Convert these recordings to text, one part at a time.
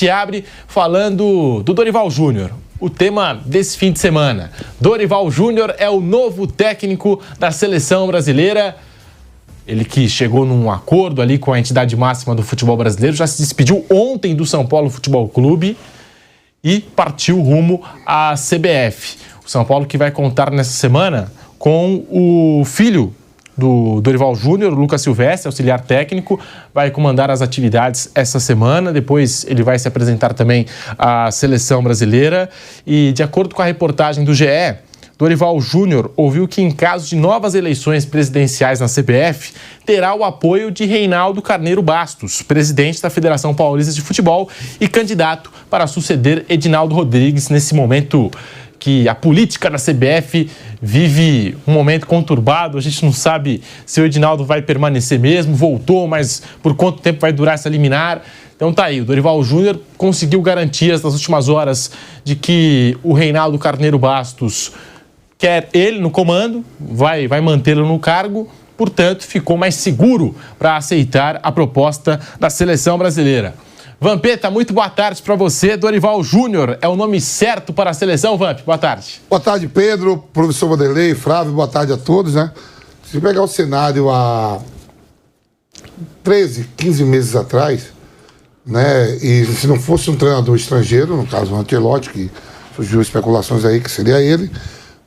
gente abre falando do Dorival Júnior. O tema desse fim de semana. Dorival Júnior é o novo técnico da seleção brasileira. Ele que chegou num acordo ali com a entidade máxima do futebol brasileiro, já se despediu ontem do São Paulo Futebol Clube e partiu rumo à CBF. O São Paulo que vai contar nessa semana com o filho do Dorival Júnior, Lucas Silvestre, auxiliar técnico, vai comandar as atividades essa semana. Depois ele vai se apresentar também à seleção brasileira. E de acordo com a reportagem do GE, Dorival Júnior ouviu que em caso de novas eleições presidenciais na CBF, terá o apoio de Reinaldo Carneiro Bastos, presidente da Federação Paulista de Futebol e candidato para suceder Edinaldo Rodrigues nesse momento que a política da CBF vive um momento conturbado. A gente não sabe se o Edinaldo vai permanecer mesmo, voltou, mas por quanto tempo vai durar essa liminar. Então tá aí, o Dorival Júnior conseguiu garantias nas últimas horas de que o Reinaldo Carneiro Bastos quer ele no comando, vai mantê-lo no cargo, portanto ficou mais seguro para aceitar a proposta da seleção brasileira. Vampeta, muito boa tarde para você. Dorival Júnior é o nome certo para a seleção, Vamp? Boa tarde. Boa tarde, Pedro, professor Vanderlei, Flávio, boa tarde a todos, né? Se pegar o cenário há 13, 15 meses atrás, né? E se não fosse um treinador estrangeiro, no caso o Ancelotti, que surgiu especulações aí que seria ele,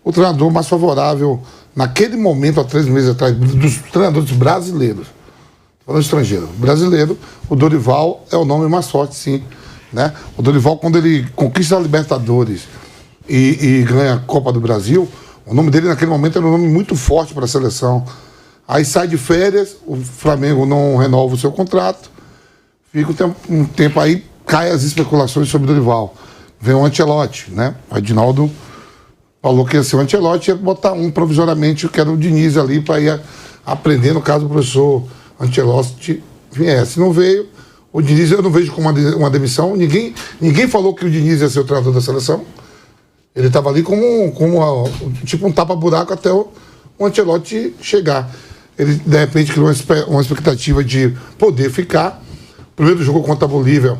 o treinador mais favorável naquele momento, há 13 meses atrás, dos treinadores brasileiros. Falando estrangeiro. Brasileiro, o Dorival é o nome mais forte, sim. Né? O Dorival, quando ele conquista a Libertadores e ganha a Copa do Brasil, o nome dele naquele momento era um nome muito forte para a seleção. Aí sai de férias, o Flamengo não renova o seu contrato, fica um tempo aí, cai as especulações sobre o Dorival. Vem o Ancelotti, né? O Edinaldo falou que ia ser o Ancelotti, ia botar um provisoriamente, que era o Diniz ali, para ir aprender, no caso, o professor Ancelotti viesse. Não veio. O Diniz eu não vejo como uma demissão. Ninguém falou que o Diniz ia ser o treinador da seleção. Ele estava ali como tipo um tapa-buraco até o Ancelotti chegar. Ele, de repente, criou uma expectativa de poder ficar. O primeiro jogo contra a Bolívia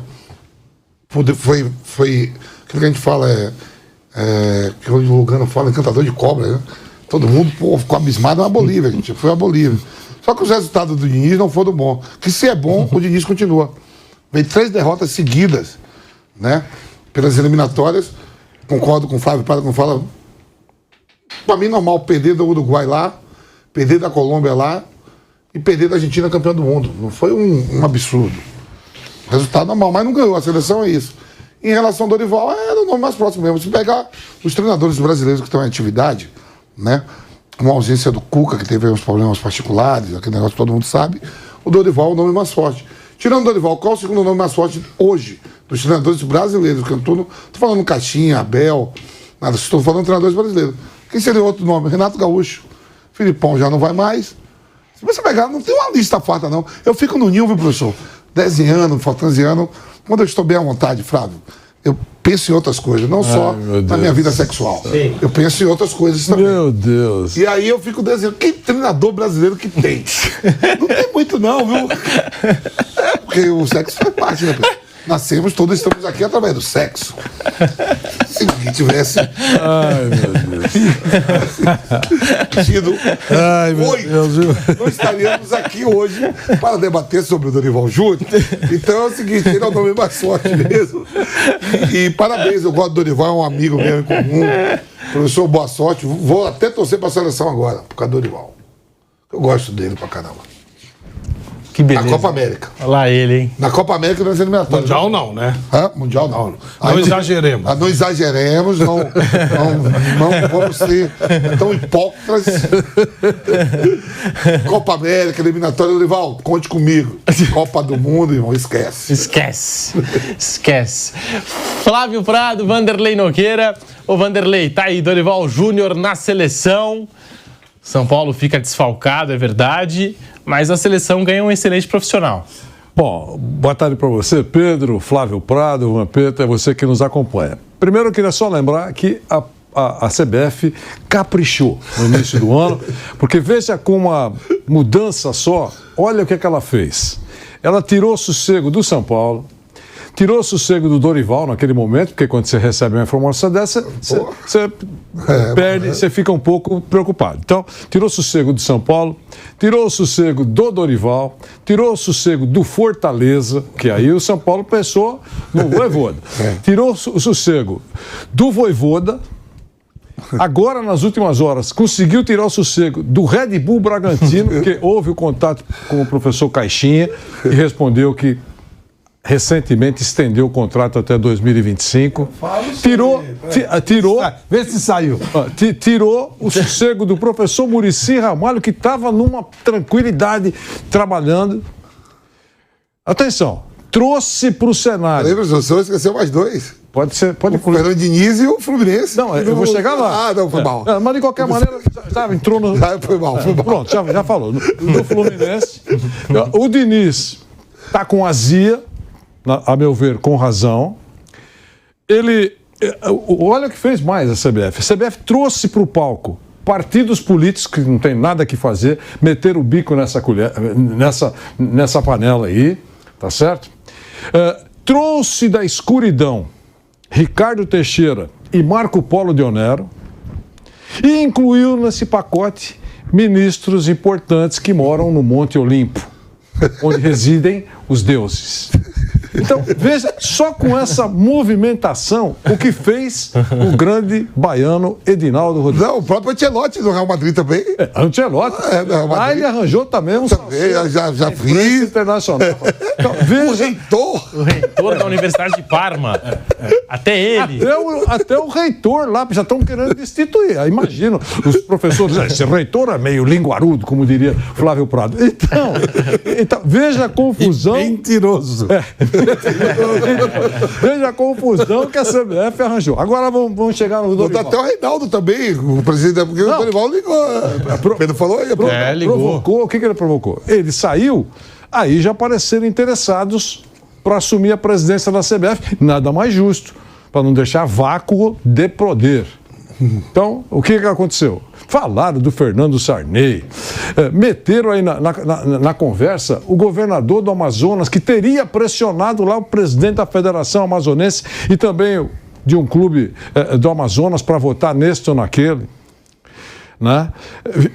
foi aquilo que a gente fala que o Lugano fala, encantador de cobra, né? Todo mundo ficou abismado na Bolívia, gente. Foi a Bolívia. Só que os resultados do Diniz não foram bons. Que se é bom, o Diniz continua. Veio 3 derrotas seguidas, né? Pelas eliminatórias. Concordo com o Flávio, para fala. Para mim, normal, perder do Uruguai lá, perder da Colômbia lá e perder da Argentina campeão do mundo. Não foi um absurdo. Resultado normal, mas não ganhou. A seleção é isso. Em relação ao Dorival, era o nome mais próximo mesmo. Se pegar os treinadores brasileiros que estão em atividade, né? Uma ausência do Cuca, que teve uns problemas particulares, aquele negócio que todo mundo sabe, o Dorival é o nome mais forte. Tirando o Dorival, qual é o segundo nome mais forte hoje dos treinadores brasileiros? Que eu tô falando Caixinha, Abel, nada, estou falando treinadores brasileiros. Quem seria outro nome? Renato Gaúcho. Filipão já não vai mais. Se você pegar, não tem uma lista farta, não. Eu fico no ninho, viu, professor? Desenhando, fantasiando. Quando eu estou bem à vontade, Flávio, eu penso em outras coisas, não só na minha vida sexual. Sim. Eu penso em outras coisas também. Meu Deus. E aí eu fico desenhando. Que treinador brasileiro que tem? Não tem muito não, viu? Porque o sexo faz parte, né? Nascemos, todos estamos aqui através do sexo. Se ninguém tivesse... Ai, meu Deus. Tido Ai, meu Deus. não estaríamos aqui hoje para debater sobre o Dorival Júnior. Então é o seguinte, ele é o nome mais forte mesmo. E parabéns, eu gosto do Dorival, é um amigo meu em comum. Professor, boa sorte. Vou até torcer para a seleção agora, por causa do Dorival. Eu gosto dele pra caramba. Que beleza. Na Copa América. Olha lá ele, hein? Na Copa América nós eliminatórios. Mundial não, né? Mundial não. Não exageremos. Não exageremos, não vamos ser tão hipócritas. Copa América, eliminatória, Dorival, conte comigo. Copa do Mundo, irmão, esquece. Esquece. Flávio Prado, Vanderlei Nogueira. Ô Vanderlei, tá aí, Dorival Júnior na seleção. São Paulo fica desfalcado, é verdade, mas a seleção ganha um excelente profissional. Bom, boa tarde para você, Pedro, Flávio Prado, Vampeta, é você que nos acompanha. Primeiro eu queria só lembrar que a CBF caprichou no início do ano, porque veja com uma mudança só, olha o que ela fez. Ela tirou o sossego do São Paulo, tirou o sossego do Dorival naquele momento, porque quando você recebe uma informação dessa, você perde, você fica um pouco preocupado. Então, tirou o sossego do São Paulo, tirou o sossego do Dorival, tirou o sossego do Fortaleza, que aí o São Paulo pensou no Vojvoda. Tirou o sossego do Vojvoda. Agora, nas últimas horas, conseguiu tirar o sossego do Red Bull Bragantino, porque houve o contato com o professor Caixinha e respondeu que recentemente estendeu o contrato até 2025. Vê se saiu. Tirou o sossego do professor Muricy Ramalho, que estava numa tranquilidade trabalhando. Atenção, trouxe para o cenário. Lembra, o senhor esqueceu mais dois. Pode ser, pode O Fernando Diniz e o Fluminense. Não, eu vou chegar lá. Ah, não, foi mal. Mas de qualquer maneira, já entrou no. Foi mal. Pronto, já falou. No Fluminense. O Diniz está com azia, a meu ver, com razão. Olha o que fez mais a CBF. A CBF trouxe para o palco partidos políticos que não tem nada que fazer, meter o bico nessa colher, nessa panela aí, tá certo? Trouxe da escuridão Ricardo Teixeira e Marco Polo Dionero e incluiu nesse pacote ministros importantes que moram no Monte Olimpo, onde residem os deuses. Então, veja, só com essa movimentação, o que fez o grande baiano Edinaldo Rodrigues. Não, o próprio Ancelotti do Real Madrid também. Ancelotti. Ele arranjou também um já fiz. Internacional. Então, veja, O reitor da Universidade de Parma. Até ele. Até o reitor lá, já estão querendo destituir. Aí, imagina, os professores, esse reitor é meio linguarudo, como diria Flávio Prado. Então veja a confusão. Mentiroso. Veja a confusão que a CBF arranjou. Agora vamos chegar no Dorival. Até o Reinaldo também, o presidente, porque o Dorival ligou. Pedro falou aí. Ligou. Provocou. O que ele provocou? Ele saiu, aí já apareceram interessados para assumir a presidência da CBF. Nada mais justo, para não deixar vácuo de poder. Então, o que aconteceu? Falaram do Fernando Sarney, meteram aí na conversa o governador do Amazonas, que teria pressionado lá o presidente da Federação Amazonense e também de um clube do Amazonas para votar neste ou naquele. Né?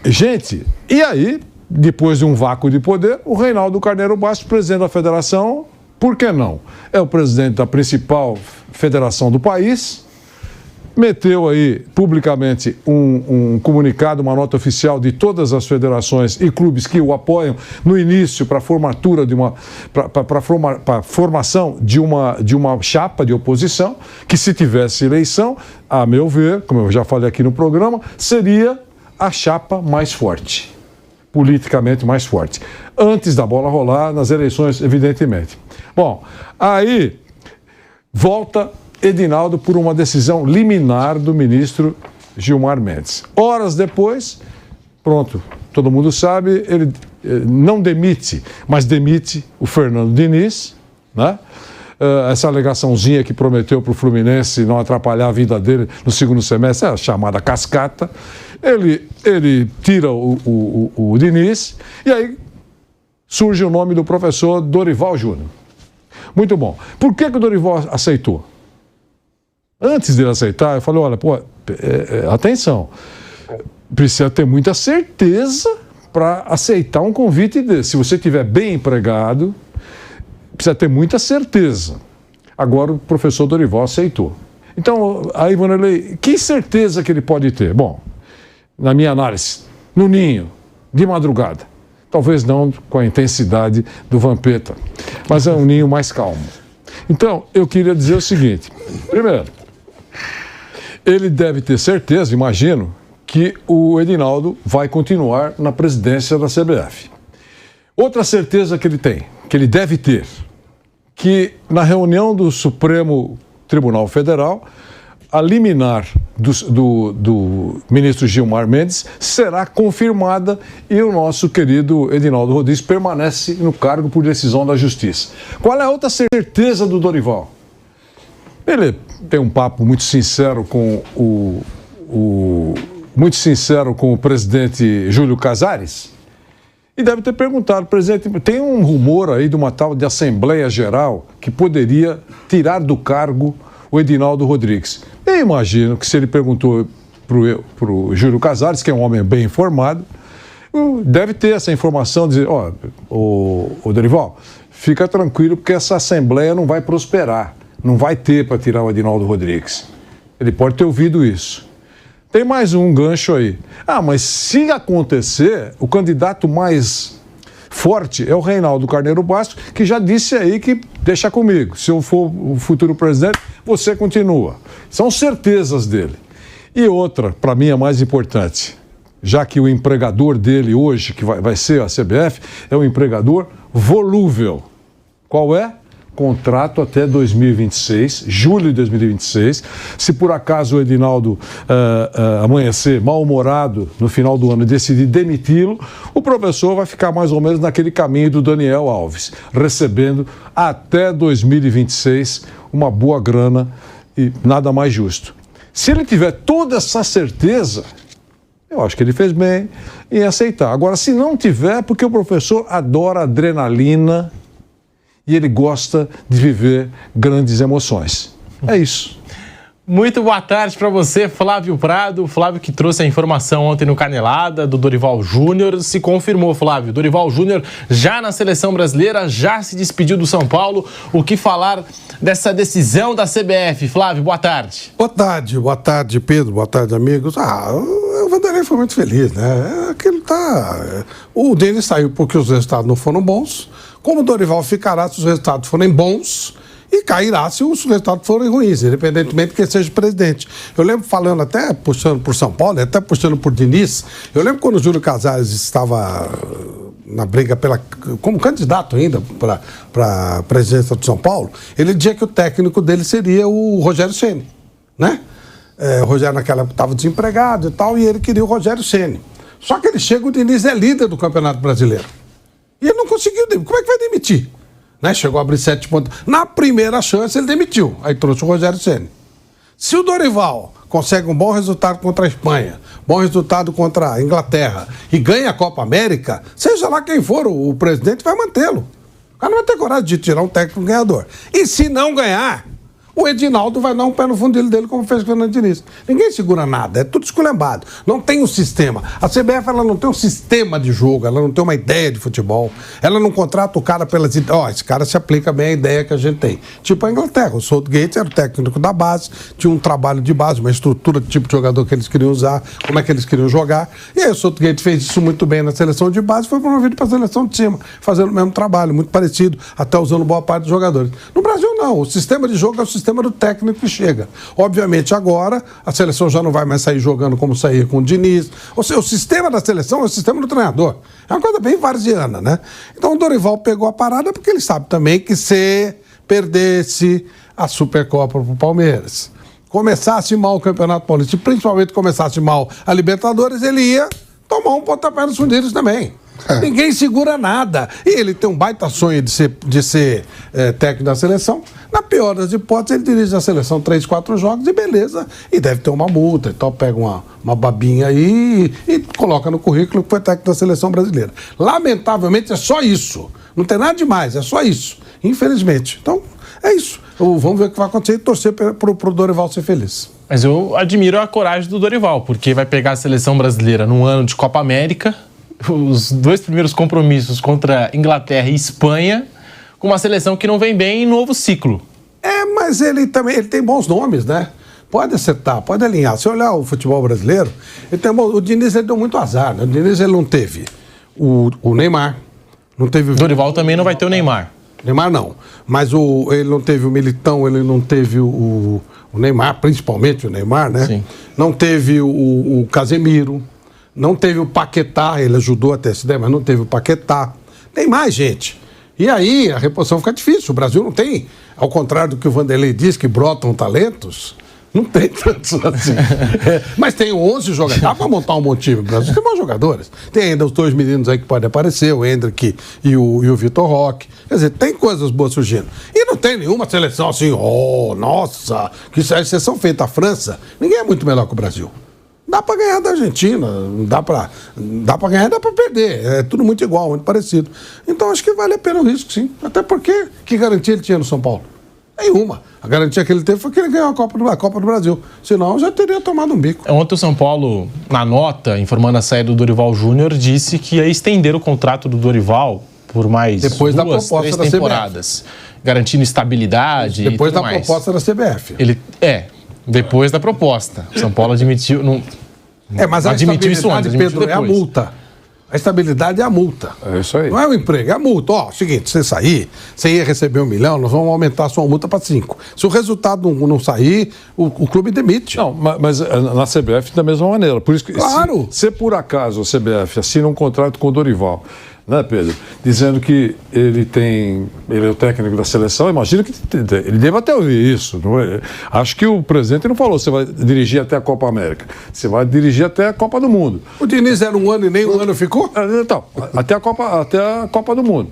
Gente, e aí, depois de um vácuo de poder, o Reinaldo Carneiro Bastos, presidente da federação, por que não? É o presidente da principal federação do país, meteu aí publicamente um comunicado, uma nota oficial de todas as federações e clubes que o apoiam no início para a formatura para a formação de uma chapa de oposição, que se tivesse eleição, a meu ver, como eu já falei aqui no programa, seria a chapa mais forte, politicamente mais forte, antes da bola rolar nas eleições, evidentemente. Bom, aí volta Edinaldo por uma decisão liminar do ministro Gilmar Mendes. Horas depois, pronto, todo mundo sabe, ele não demite, mas demite o Fernando Diniz, né? Essa alegaçãozinha que prometeu para o Fluminense não atrapalhar a vida dele no segundo semestre, é a chamada cascata. Ele tira o Diniz e aí surge o nome do professor Dorival Júnior. Muito bom. Por que o Dorival aceitou? Antes dele aceitar, eu falei, olha, atenção, precisa ter muita certeza para aceitar um convite desse. Se você estiver bem empregado, precisa ter muita certeza. Agora o professor Dorival aceitou. Então, aí, Vanderlei, que certeza que ele pode ter? Bom, na minha análise, no ninho, de madrugada. Talvez não com a intensidade do Vampeta, mas é um ninho mais calmo. Então, eu queria dizer o seguinte. Primeiro, ele deve ter certeza, imagino, que o Edinaldo vai continuar na presidência da CBF. Outra certeza que ele tem, que ele deve ter, que na reunião do Supremo Tribunal Federal, a liminar do ministro Gilmar Mendes será confirmada e o nosso querido Edinaldo Rodrigues permanece no cargo por decisão da Justiça. Qual é a outra certeza do Dorival? Ele tem um papo muito sincero com o presidente Júlio Casares E deve ter perguntado, presidente, tem um rumor aí de uma tal de Assembleia Geral que poderia tirar do cargo o Edinaldo Rodrigues. Eu imagino que se ele perguntou para o Júlio Casares, que é um homem bem informado, deve ter essa informação, dizer, ô Dorival, fica tranquilo porque essa Assembleia não vai prosperar, não vai ter para tirar o Edinaldo Rodrigues. Ele pode ter ouvido isso. Tem mais um gancho aí. Mas se acontecer, o candidato mais forte é o Reinaldo Carneiro Bastos, que já disse aí que deixa comigo. Se eu for o futuro presidente, você continua. São certezas dele. E outra, para mim, a mais importante, já que o empregador dele hoje, que vai ser a CBF, é um empregador volúvel. Qual é? Contrato até 2026, julho de 2026. Se por acaso o Edinaldo amanhecer mal-humorado no final do ano e decidir demiti-lo, o professor vai ficar mais ou menos naquele caminho do Daniel Alves, recebendo até 2026 uma boa grana e nada mais justo. Se ele tiver toda essa certeza, eu acho que ele fez bem em aceitar. Agora, se não tiver, porque o professor adora adrenalina e ele gosta de viver grandes emoções. É isso. Muito boa tarde para você, Flávio Prado. Flávio que trouxe a informação ontem no Canelada do Dorival Júnior. Se confirmou, Flávio. Dorival Júnior já na seleção brasileira, já se despediu do São Paulo. O que falar dessa decisão da CBF? Flávio, boa tarde. Boa tarde, Pedro. Boa tarde, amigos. O Vanderlei foi muito feliz, né? Aquilo tá... O Denis saiu porque os resultados não foram bons. Como o Dorival ficará se os resultados forem bons e cairá se os resultados forem ruins, independentemente de quem seja presidente. Eu lembro falando, até puxando por São Paulo, até puxando por Diniz, eu lembro quando o Júlio Casares estava na briga como candidato ainda para a presidência do São Paulo, ele dizia que o técnico dele seria o Rogério Ceni, né? O Rogério naquela época estava desempregado e tal, e ele queria o Rogério Ceni. Só que ele chega, o Diniz é líder do Campeonato Brasileiro. E ele não conseguiu demitir. Como é que vai demitir? Né? Chegou a abrir 7 pontos. Na primeira chance, ele demitiu. Aí trouxe o Rogério Ceni. Se o Dorival consegue um bom resultado contra a Espanha, bom resultado contra a Inglaterra e ganha a Copa América, seja lá quem for o presidente, vai mantê-lo. O cara não vai ter coragem de tirar um técnico ganhador. E se não ganhar, o Edinaldo vai dar um pé no fundilho dele, como fez com o Fernando Diniz. Ninguém segura nada, é tudo esculhambado. Não tem um sistema. A CBF ela não tem um sistema de jogo, ela não tem uma ideia de futebol. Ela não contrata o cara pelas ideias. Esse cara se aplica bem à ideia que a gente tem. Tipo a Inglaterra, o Southgate era o técnico da base, tinha um trabalho de base, uma estrutura do tipo de jogador que eles queriam usar, como é que eles queriam jogar. E aí o Southgate fez isso muito bem na seleção de base e foi promovido para a seleção de cima, fazendo o mesmo trabalho, muito parecido, até usando boa parte dos jogadores. No Brasil, não. O sistema de jogo é o sistema do técnico que chega. Obviamente, agora, a seleção já não vai mais sair jogando como saía com o Diniz. Ou seja, o sistema da seleção é o sistema do treinador. É uma coisa bem varziana, né? Então, o Dorival pegou a parada porque ele sabe também que se perdesse a Supercopa para o Palmeiras, começasse mal o Campeonato Paulista, e principalmente começasse mal a Libertadores, ele ia tomar um pontapé nos fundilhos também. Ninguém segura nada. E ele tem um baita sonho de ser técnico da seleção. Na pior das hipóteses, ele dirige a seleção 3, 4 jogos e beleza. E deve ter uma multa e tal. Pega uma babinha aí e coloca no currículo que foi técnico da seleção brasileira. Lamentavelmente, é só isso. Não tem nada demais, é só isso. Infelizmente. Então, é isso. Vamos ver o que vai acontecer e torcer pro Dorival ser feliz. Mas eu admiro a coragem do Dorival, porque vai pegar a seleção brasileira num ano de Copa América, os 2 primeiros compromissos contra Inglaterra e Espanha, com uma seleção que não vem bem em novo ciclo. Mas ele tem bons nomes, né? Pode acertar, pode alinhar. Se olhar o futebol brasileiro, o Diniz ele deu muito azar, né? O Diniz ele não teve o Neymar, não teve o Dorival também não vai ter o Neymar. Neymar não, mas ele não teve o Militão, ele não teve o Neymar, principalmente o Neymar, né? Sim. Não teve o Casemiro. Não teve o Paquetá, ele ajudou até essa ideia, mas não teve o Paquetá. Tem mais gente. E aí a reposição fica difícil. O Brasil não tem, ao contrário do que o Vanderlei diz, que brotam talentos, não tem tantos assim. Mas tem 11 jogadores. Dá para montar um bom time. O Brasil tem bons jogadores. Tem ainda os 2 meninos aí que podem aparecer, o Hendrick e o Vitor Roque. Quer dizer, tem coisas boas surgindo. E não tem nenhuma seleção assim, nossa, que exceção feita a França. Ninguém é muito melhor que o Brasil. Dá para ganhar da Argentina, dá para ganhar, dá para perder. É tudo muito igual, muito parecido. Então acho que vale a pena o risco, sim. Até porque, que garantia ele tinha no São Paulo? Nenhuma. A garantia que ele teve foi que ele ganhou a Copa do Brasil. Senão, já teria tomado um bico. Ontem o São Paulo, na nota, informando a saída do Dorival Júnior, disse que ia estender o contrato do Dorival por mais depois da 2, proposta 3 da temporadas, garantindo estabilidade depois e tudo da mais. proposta da CBF. Depois da proposta. O São Paulo admitiu... Mas a admitiu isso antes, estabilidade, Pedro, é a depois. multa. A estabilidade é a multa. É isso aí. Não é o emprego, é a multa. Ó, seguinte, você sair, você ia receber 1 milhão, nós vamos aumentar a sua multa para 5. Se o resultado não sair, o clube demite. Não, mas na CBF da mesma maneira. Por isso que, claro. Se por acaso a CBF assina um contrato com o Dorival, né, Pedro? Dizendo que ele é o técnico da seleção, imagina que ele deve até ouvir isso. Não é? Acho que o presidente não falou, você vai dirigir até a Copa América. Você vai dirigir até a Copa do Mundo. O Diniz era 1 ano e nem 1 ano ficou? Então, até a Copa do Mundo.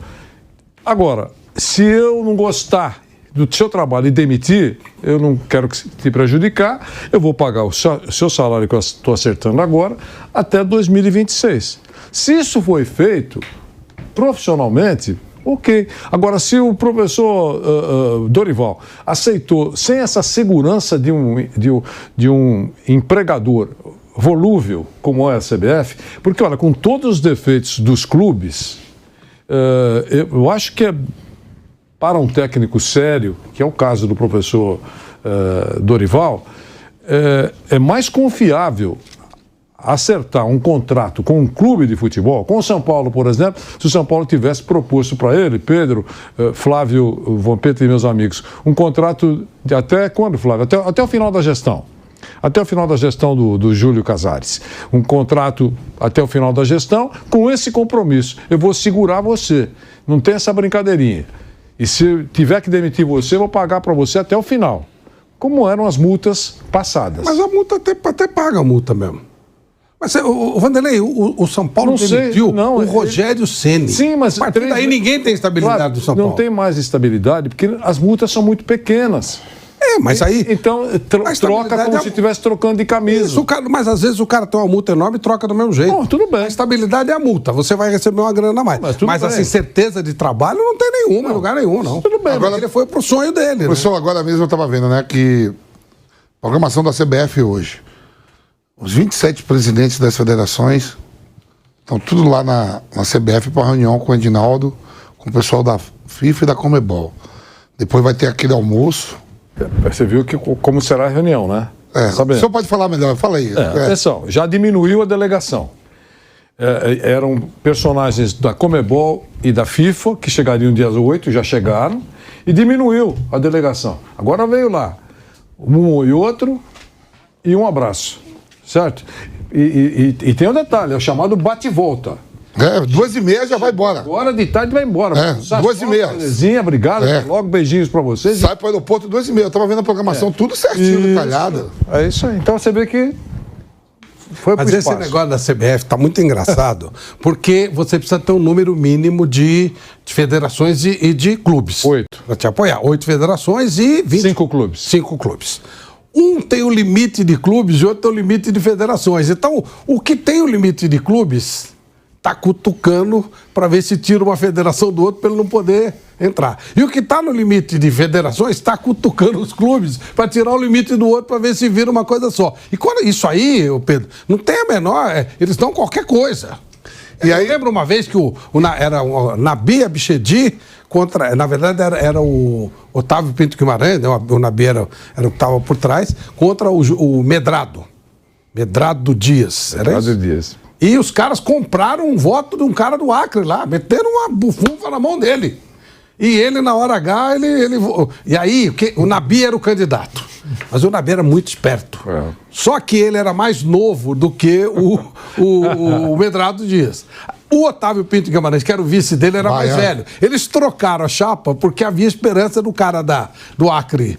Agora, se eu não gostar do seu trabalho e demitir, eu não quero te prejudicar, eu vou pagar o seu salário que eu estou acertando agora até 2026. Se isso foi feito profissionalmente, ok. Agora, se o professor Dorival aceitou sem essa segurança de um empregador volúvel como é a CBF, porque, olha, com todos os defeitos dos clubes, eu acho que para um técnico sério, que é o caso do professor Dorival, é mais confiável acertar um contrato com um clube de futebol, com o São Paulo, por exemplo, se o São Paulo tivesse proposto para ele, Pedro, Flávio, Vampeta e meus amigos, um contrato de até quando, Flávio? Até o final da gestão. Até o final da gestão do Júlio Casares. Um contrato até o final da gestão, com esse compromisso. Eu vou segurar você. Não tem essa brincadeirinha. E se tiver que demitir você, eu vou pagar para você até o final. Como eram as multas passadas. Mas a multa até paga a multa mesmo. Mas, o Vanderlei, o São Paulo demitiu o Rogério Ceni. Sim, mas... A partir daí ninguém tem estabilidade claro, do São Paulo. Não tem mais estabilidade, porque as multas são muito pequenas. Mas aí... Então, troca como se estivesse trocando de camisa. Isso, mas às vezes o cara tem uma multa enorme e troca do mesmo jeito. Bom, tudo bem. A estabilidade é a multa, você vai receber uma grana a mais. Mas assim, certeza de trabalho não tem nenhuma, em lugar nenhum, não. Tudo bem. Agora ele foi pro sonho dele. Professor, agora mesmo eu estava vendo, né, que a programação da CBF hoje, os 27 presidentes das federações estão tudo lá na CBF para reunião com o Edinaldo, com o pessoal da FIFA e da Conmebol. Depois vai ter aquele almoço. Você viu como será a reunião, né? O senhor pode falar melhor, fala aí. Atenção, já diminuiu a delegação. Eram personagens da Conmebol e da FIFA, que chegariam dia 8, já chegaram, e diminuiu a delegação. Agora veio lá, um e outro, e um abraço, certo? E tem um detalhe, é o chamado bate-volta. 2h30 já vai embora. Agora de tarde vai embora. 2h30. Obrigado, logo beijinhos pra vocês. Sai pro aeroporto 2h30. Eu tava vendo a programação tudo certinho, detalhada. É isso aí. Então você vê que foi pro espaço. Mas esse negócio da CBF tá muito engraçado, porque você precisa ter um número mínimo de federações e de clubes. 8. Pra te apoiar. 8 federações e 5 clubes. 5 clubes. Um tem o limite de clubes e outro tem o limite de federações. Então, o que tem o limite de clubes está cutucando para ver se tira uma federação do outro para ele não poder entrar. E o que está no limite de federações está cutucando os clubes para tirar o limite do outro para ver se vira uma coisa só. E quando isso aí, Pedro, não tem a menor... eles dão qualquer coisa. E aí, eu lembro uma vez que era o Nabi Abichedi contra... Na verdade, era o Otávio Pinto Guimarães, né? O Nabi era o que estava por trás, contra o Medrado. Medrado Dias. Era Medrado isso? Dias. E os caras compraram um voto de um cara do Acre lá, meteram uma bufunfa na mão dele. E ele, na hora H, E aí, o Nabi era o candidato. Mas o Nabi era muito esperto. Só que ele era mais novo do que o Medrado Dias. O Otávio Pinto Guimarães, que era o vice dele, era mais velho. Eles trocaram a chapa porque havia esperança do cara do Acre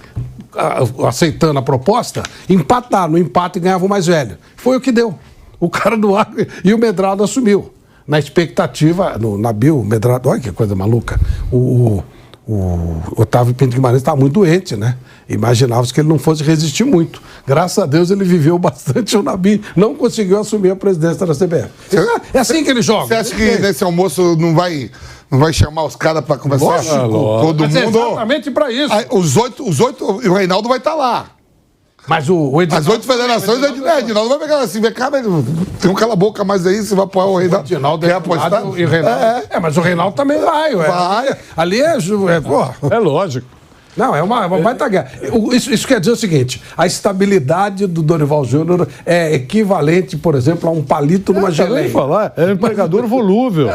aceitando a proposta, empatar. No empate ganhava o mais velho. Foi o que deu. O cara do Acre e o Medrado assumiu. Na expectativa, o Nabil, o Medrado, olha que coisa maluca. o Otávio Pinto Guimarães estava muito doente, né? Imaginava-se que ele não fosse resistir muito. Graças a Deus ele viveu bastante. O Nabi não conseguiu assumir a presidência da CBF. É assim que ele joga. Você acha que nesse almoço não vai chamar os caras para conversar? Lógico. Todo Mas mundo. é exatamente para isso. Aí, os oito, e o Reinaldo vai estar lá. Mas o As 8 federações, o Edinaldo vai pegar assim, vem cá, mas tem um cala-boca mais aí, você vai apoiar o Reinaldo. O Edinaldo quer apostar? E o Reinaldo. Mas o Reinaldo também vai, ué. Vai. Ali porra. É lógico. Não, é uma baita guerra. Isso quer dizer o seguinte: a estabilidade do Dorival Júnior é equivalente, por exemplo, a um palito numa geleia. Falar, é um empregador volúvel.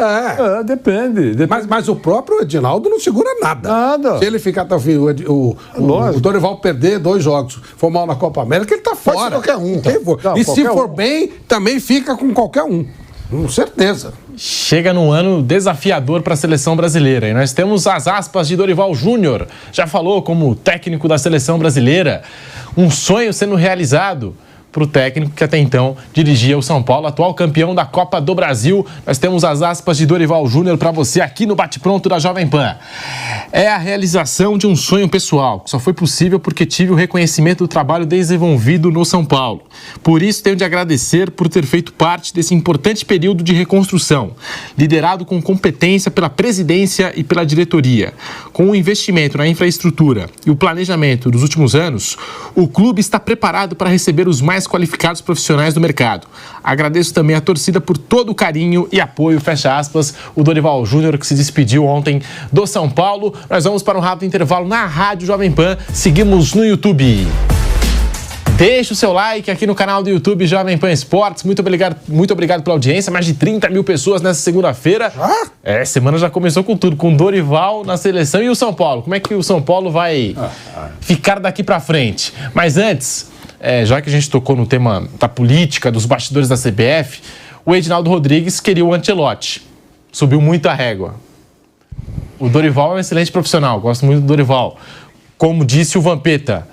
Depende. Mas o próprio Edinaldo não segura nada. Nada. Se ele ficar até o fim, o Dorival perder 2 jogos, for mal na Copa América, ele tá fora. Pode ser qualquer um. Quem for. Não, e se for um. bem, também fica com qualquer um. Com certeza. Chega num ano desafiador para a seleção brasileira. E nós temos as aspas de Dorival Júnior. Já falou como técnico da seleção brasileira. Um sonho sendo realizado para o técnico que até então dirigia o São Paulo, atual campeão da Copa do Brasil. Nós temos as aspas de Dorival Júnior para você aqui no Bate-Pronto da Jovem Pan. É a realização de um sonho pessoal, que só foi possível porque tive o reconhecimento do trabalho desenvolvido no São Paulo. Por isso, tenho de agradecer por ter feito parte desse importante período de reconstrução, liderado com competência pela presidência e pela diretoria. Com o investimento na infraestrutura e o planejamento dos últimos anos, o clube está preparado para receber os mais qualificados profissionais do mercado. Agradeço também a torcida por todo o carinho e apoio, fecha aspas, o Dorival Júnior, que se despediu ontem do São Paulo. Nós vamos para um rápido intervalo na Rádio Jovem Pan. Seguimos no YouTube. Deixe o seu like aqui no canal do YouTube Jovem Pan Esportes. Muito obrigado pela audiência. Mais de 30 mil pessoas nessa segunda-feira. Semana já começou com tudo, com Dorival na seleção e o São Paulo. Como é que o São Paulo vai ficar daqui para frente? Mas antes, já que a gente tocou no tema da política, dos bastidores da CBF, o Edinaldo Rodrigues queria o Ancelotti. Subiu muito a régua. O Dorival é um excelente profissional, gosto muito do Dorival. Como disse o Vampeta,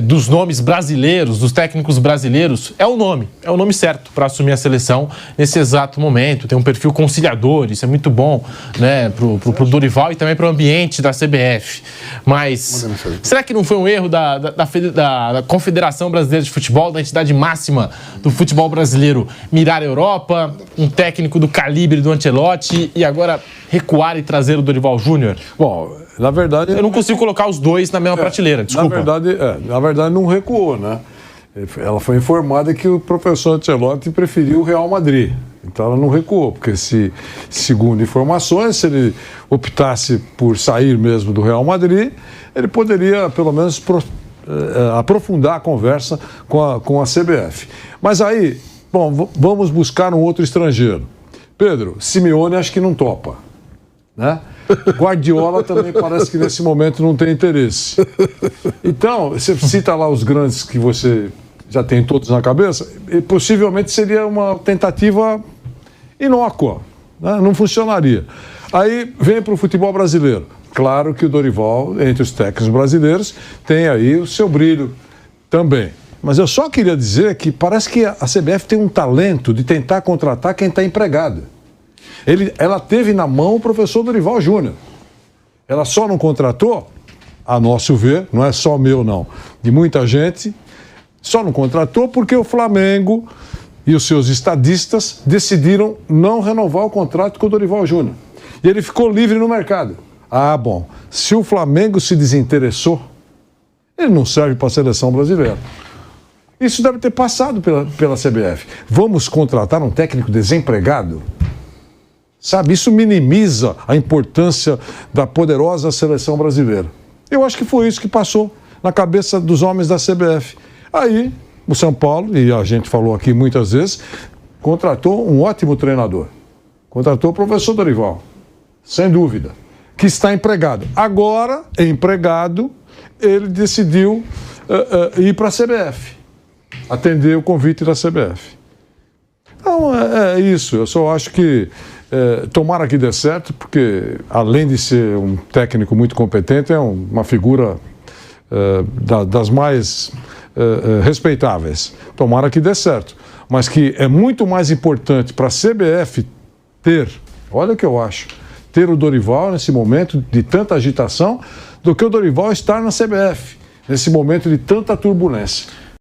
dos nomes brasileiros, dos técnicos brasileiros, é o nome certo para assumir a seleção nesse exato momento. Tem um perfil conciliador, isso é muito bom, né, pro Dorival e também pro ambiente da CBF. Mas será que não foi um erro da Confederação Brasileira de Futebol, da entidade máxima do futebol brasileiro, mirar a Europa, um técnico do calibre do Ancelotti e agora recuar e trazer o Dorival Júnior? Bom, na verdade... Eu não consigo colocar os dois na mesma prateleira, desculpa. Na verdade não recuou, né? Ela foi informada que o professor Ancelotti preferiu o Real Madrid. Então ela não recuou, porque segundo informações, se ele optasse por sair mesmo do Real Madrid, ele poderia, pelo menos, aprofundar a conversa com a CBF. Mas aí, bom, vamos buscar um outro estrangeiro. Pedro, Simeone acho que não topa, né? Guardiola também parece que nesse momento não tem interesse. Então, você cita lá os grandes que você já tem todos na cabeça, e possivelmente seria uma tentativa inócua, né? Não funcionaria. Aí vem para o futebol brasileiro. Claro que o Dorival, entre os técnicos brasileiros, tem aí o seu brilho também. Mas eu só queria dizer que parece que a CBF tem um talento de tentar contratar quem está empregado. Ela teve na mão o professor Dorival Júnior. Ela só não contratou, a nosso ver, não é só meu não, de muita gente, só não contratou porque o Flamengo e os seus estadistas decidiram não renovar o contrato com o Dorival Júnior. E ele ficou livre no mercado. Ah, bom, se o Flamengo se desinteressou, ele não serve para a seleção brasileira. Isso deve ter passado pela CBF. Vamos contratar um técnico desempregado? Sabe, isso minimiza a importância da poderosa seleção brasileira. Eu acho que foi isso que passou na cabeça dos homens da CBF. Aí, o São Paulo, e a gente falou aqui muitas vezes, contratou um ótimo treinador. Contratou o professor Dorival, sem dúvida, que está empregado. Agora, empregado, ele decidiu ir para a CBF, atender o convite da CBF. Então, é isso. Eu só acho que tomara que dê certo, porque além de ser um técnico muito competente, é uma figura das mais respeitáveis. Tomara que dê certo. Mas que é muito mais importante para a CBF olha o que eu acho, ter o Dorival nesse momento de tanta agitação do que o Dorival estar na CBF, nesse momento de tanta turbulência.